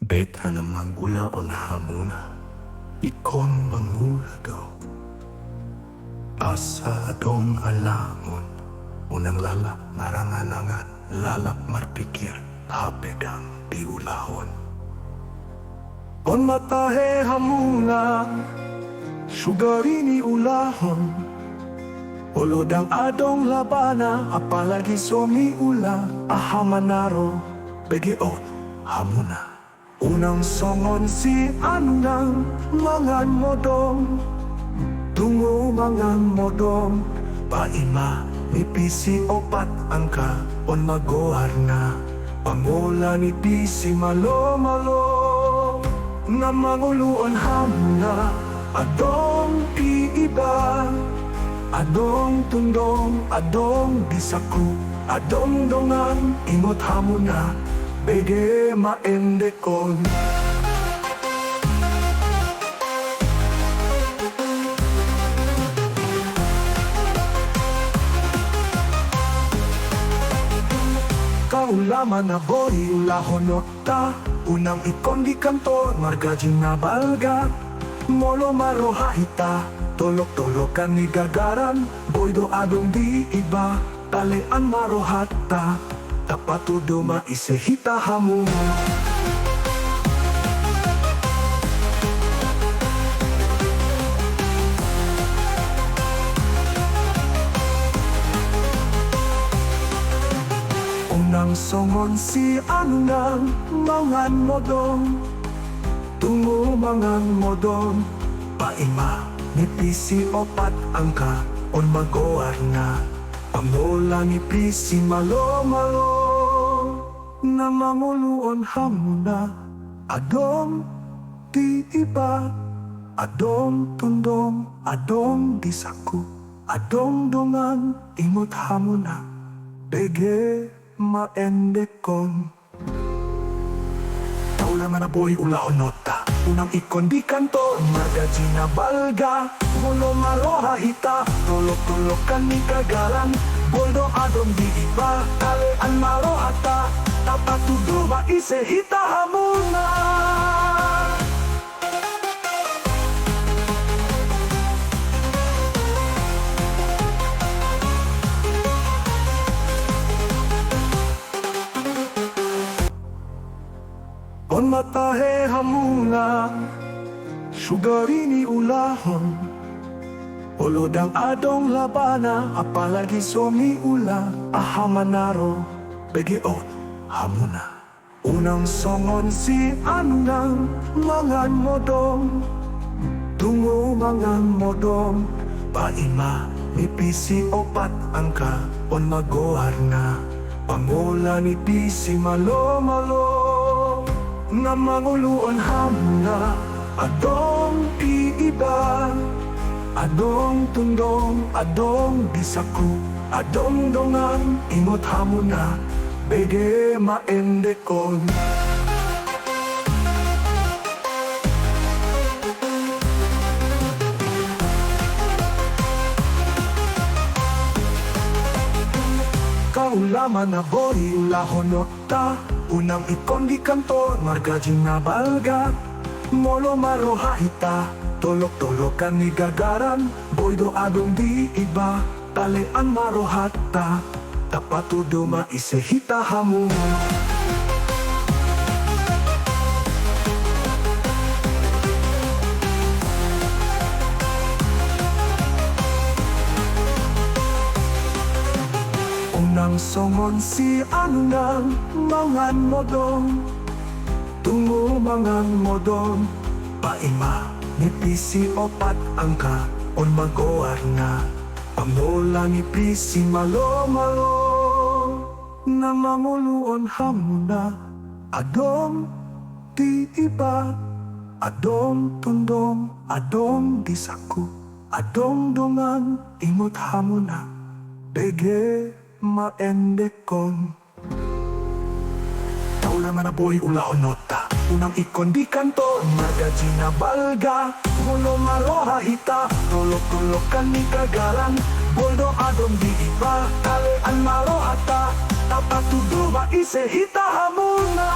Beta naman ula on hamuna, ikon mangulagaw. Asa adong alamon, unang lalak maranganangan, lalak marpikir, hapedang diulahon. On matahe hamuna, sugarini ulahon. Ulodang adong labana, apalagi somi ula, ahamanaro, begiot hamuna. Unang songon si anang mangan modong, tungo mangan modong, paima nipisi opat angka, on magoar na, pangola nipisi malo-malo, nga manguluon hamuna, adong iiba, adong tundong, adong bisaku, adong dongan, imot hamuna, bege maendekon. Kaulaman na boy ulahonota, unang ikon di kantor, margajin na balga, molo marohahita, tolok-tolokan ni gagaran, boydo adong di iba, talean marohata, tapatudo maisehita hamu. Unang songon si anang mangan modong, tungo mangan modong, paima nipisi opat angka, on magoar na, pangola nipisi malo-malo, na mamuluon hamuna, adong di iba, adong tundong, adong disaku, adong dongan, imot hamuna, bege maendekon. Taula man na boy ulaon nota, unang ikon di kantor, margajina balga, molo marohahita, tulok-tulokan ni kagalan, boldo adong di iba, talean marohata, tapatudo maisehita hamuna. On matahe hamuna, sugarini ulahon. Ulodang adong labana, apalagi somi ula, ahamanaro, begiot hamuna. Unang songon si anang mangan modong, tungo mangan modong, paima nipisi opat angka, on magoar na, pangola nipisi malo-malo, nga manguluon hamuna, adong iiba, adong tundong, adong bisaku, adong dongan, imot hamuna, bege maendekon. Kaulaman na boy ulahonota, unang ikon di kantor, margajin na balga, molo marohahita, tolok-tolokan ni gagaran, boydo adong di iba, talean marohata, tapatudo maisehita hamu. Unang songon si anang mangan modong, tungo mangan modong, paima nipisi opat angka, on magoar na, pangola nipisi malo-malo, na mamuluon hamuna, adong di iba, adong tundong, adong disaku, adong dongan, imot hamuna, bege maendekon. Taula man na boy ulaon nota, unang ikon di kantor, margajina balga, molo marohahita, tulok-tulokan ni kagalan, boldo adong di iba, talean marohata, tapatudo maisehita hamuna.